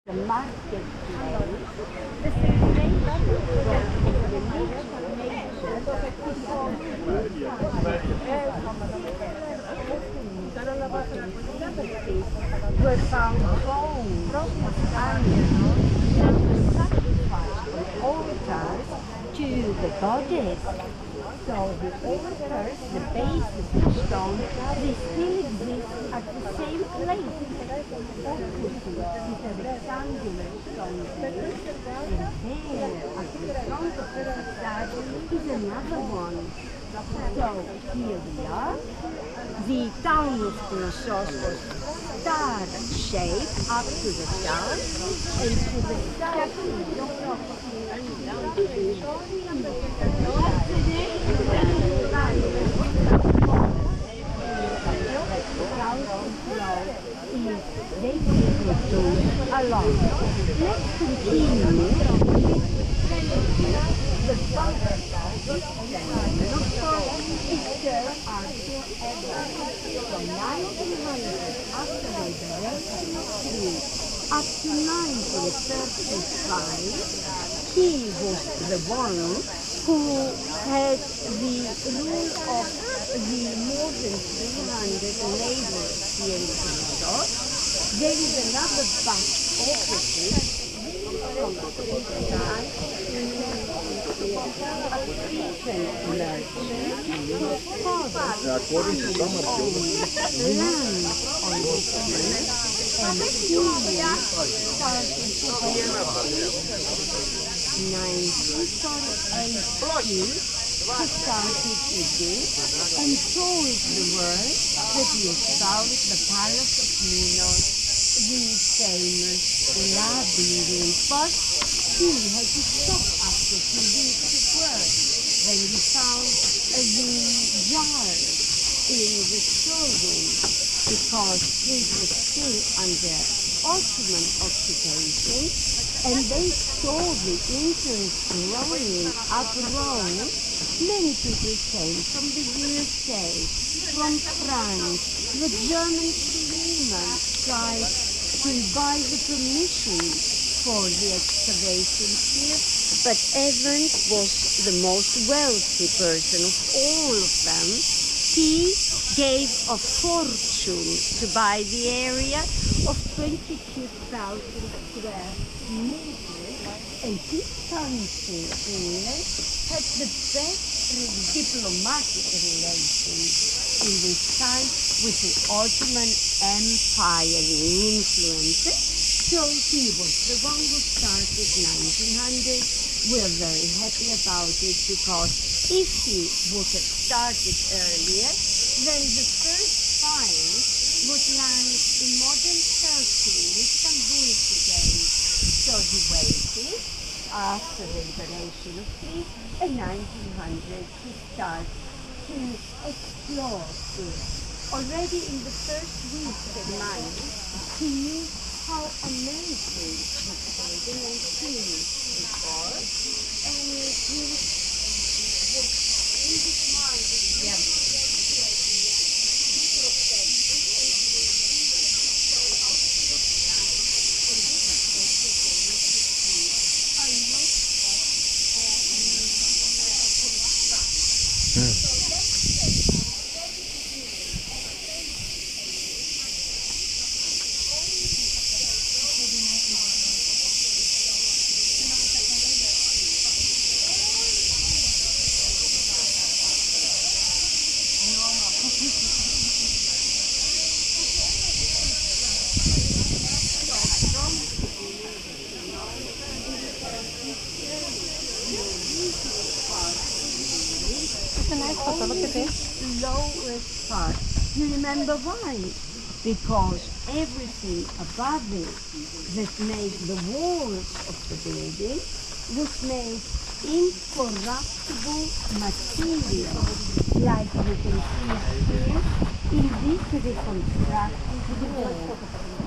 the marketplace, the celebration of religious nature were found bones of animals that were sacrificed on altars to the goddess. So the altars, the bases of stone, they still exist at the same place. Opposite is a rectangular stone base, and there at the front of the facade is another one. So here we are. The town of Knossos was star-shaped up to the south, and to the along. Let's continue the bunker from 1900 after liberation up to 1935, he was the one who had the rule of the more than 300 laborers here in Knossos. There is another bus opposite from the side, a Cretan merchant whose father according to some owned land on this place, and he started to pay 1948. He started to this and told the world that he had found the palace of Knossos, the famous labyrinth. But he had to stop after 2 weeks of work when he found the jars in the showroom, because this was still under Ottoman occupation, and they saw the interest growing abroad. Many people came from the USA, from France. The German Freemen tried to buy the permission for the excavation here, but Evans was the most wealthy person of all of them. He gave a fortune to buy the area of 22,000 square meters, and his country, England, had the best diplomatic relations in this time with the Ottoman Empire, the influences. So he was the one who started 1900. We're very happy about it, because if he would have started earlier, then the first find would lie in modern Turkey, Istanbul today. So he waited after the liberation of Crete, in 1900 he started to explore it. Already in the first weeks and months, he knew how amazing this building and city it was, and he was in his mind. Look at this. Lowest part. You remember why? Because everything above it that made the walls of the building was made incorruptible material, like you can see here in this reconstructed wall.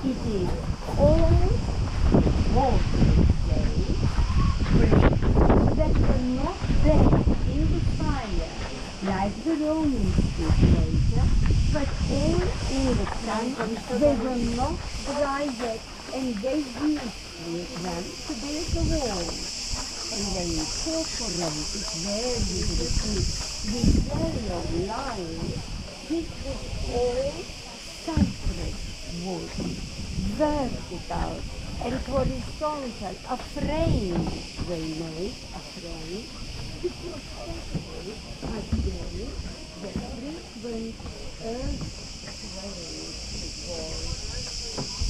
It is all water-based bricks that were not baked in the fire like the Romans did later, but all in the sun. They were not dry yet, and they used them to build the walls. And they incorporated where you will see this yellow line. This was all cypress wood, vertical and horizontal. A frame they made, a frame. It was settled again the frequent earthquakes before.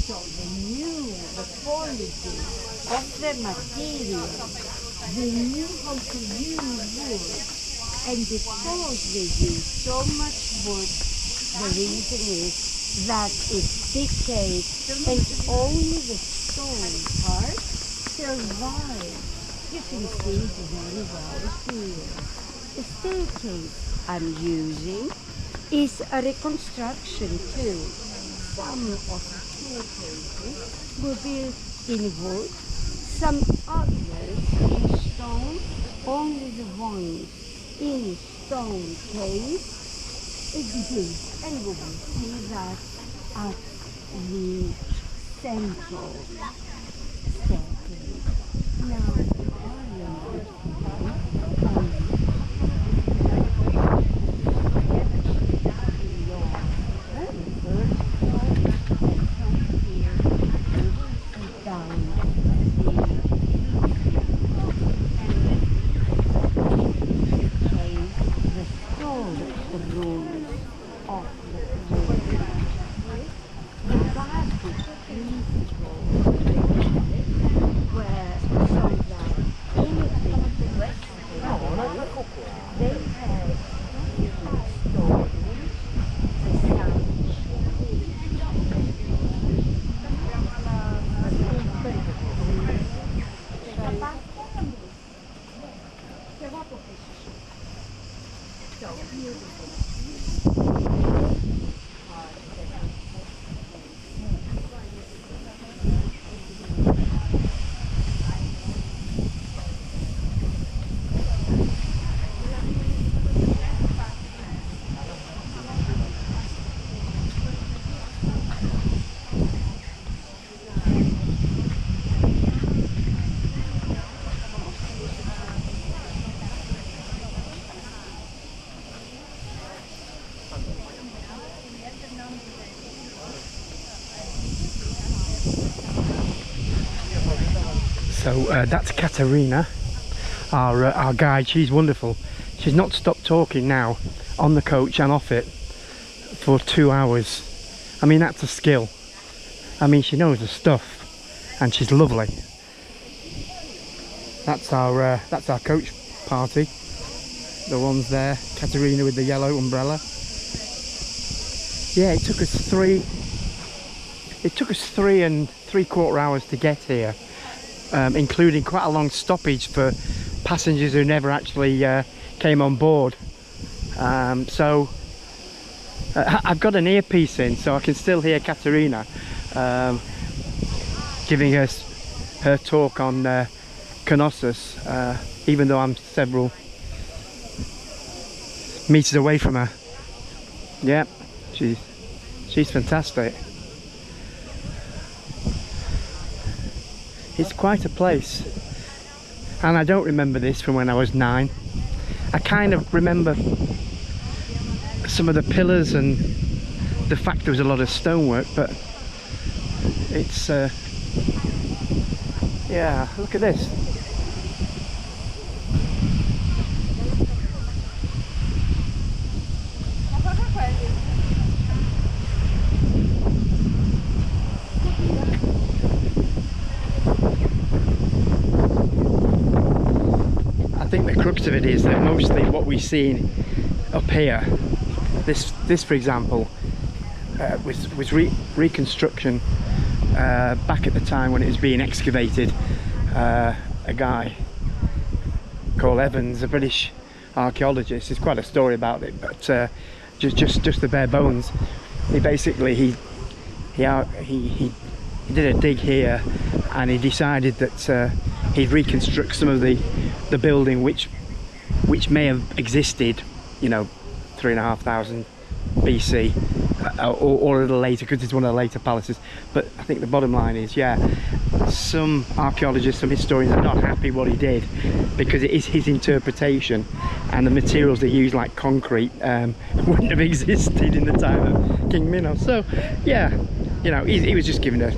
So they knew the quality of the material. They knew how to use wood. And because they use so much wood, the reason is that it decays and only the stone part survives. You can see it very well here. The staircase I'm using is a reconstruction too. Some of the staircases were built in wood, some others in stone, only the ones in stone case exist, and we will see that at the central staircase. Now, So that's Katerina, our guide. She's wonderful. She's not stopped talking now on the coach and off it for 2 hours. I mean, that's a skill. I mean, she knows her stuff, and she's lovely. That's our coach party. The ones there, Katerina with the yellow umbrella. Yeah, it took us 3 and 3/4 hours to get here. Including quite a long stoppage for passengers who never actually came on board. So I've got an earpiece in, so I can still hear Katerina giving us her talk on Knossos, even though I'm several meters away from her. Yeah, she's fantastic. It's quite a place, and I don't remember this from when I was 9. I kind of remember some of the pillars and the fact there was a lot of stonework, but it's yeah, look at this. I think the crux of it is that mostly what we've seen up here, this for example, was reconstruction back at the time when it was being excavated. A guy called Evans, a British archaeologist, there's quite a story about it, but just the bare bones. He basically he did a dig here, and he decided that he'd reconstruct some of the building which may have existed, you know, 3,500 BC or a little later, because it's one of the later palaces. But I think the bottom line is, yeah, some archaeologists, some historians are not happy what he did, because it is his interpretation, and the materials they use, like concrete, wouldn't have existed in the time of King Minos. So yeah, you know, he was just given a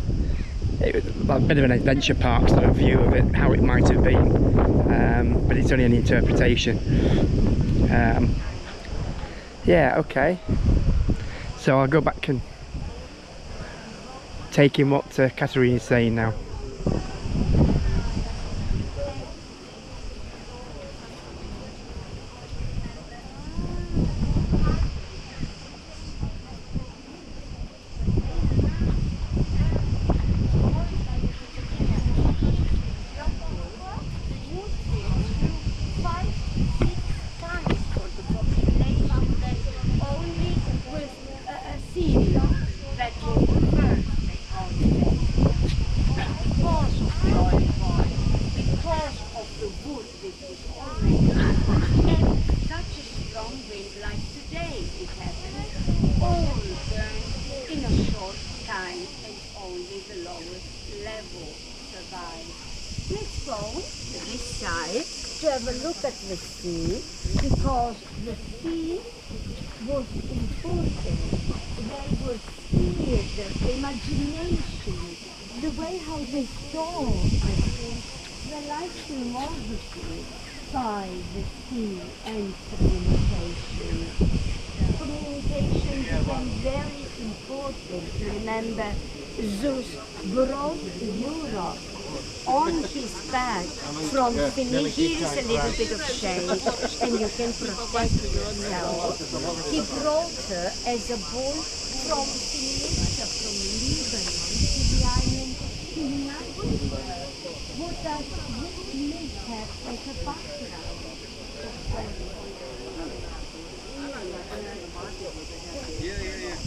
bit of an adventure park sort of view of it, how it might have been, but it's only an interpretation. Yeah, okay, so I'll go back and take in what Katerina is saying now. Let's go to this side to have a look at the sea, because the sea was important. They were seeing the imagination, the way how they saw the sea, the life philosophy by the sea and communication. Communication became very important. Remember, Zeus brought Europe on his back from Phoenicia. Here is a little bit of shade, and you can protect yourself. He brought her as a boy from Phoenicia, from Lebanon, to the island of Sinai. What does this myth have as a background? Yeah.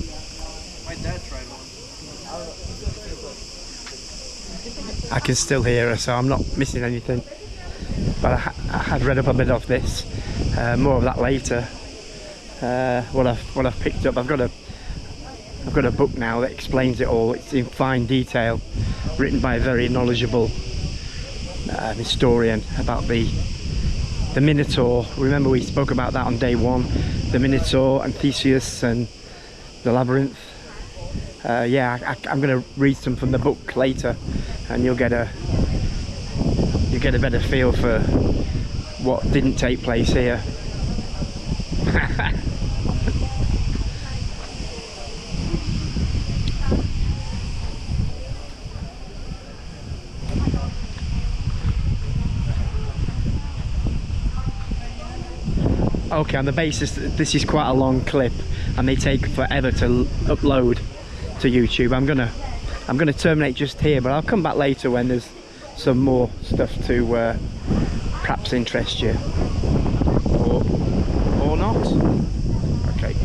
My dad tried one. I can still hear her, so I'm not missing anything. But I had read up a bit of this. More of that later. What I've picked up. I've got a book now that explains it all. It's in fine detail, written by a very knowledgeable historian about the Minotaur. Remember, we spoke about that on day one. The Minotaur and Theseus and the labyrinth. Yeah, I'm going to read some from the book later, and you'll get a better feel for what didn't take place here. Okay, on the basis that this is quite a long clip and they take forever to upload to YouTube, I'm gonna terminate just here, but I'll come back later when there's some more stuff to perhaps interest you, or not. Okay.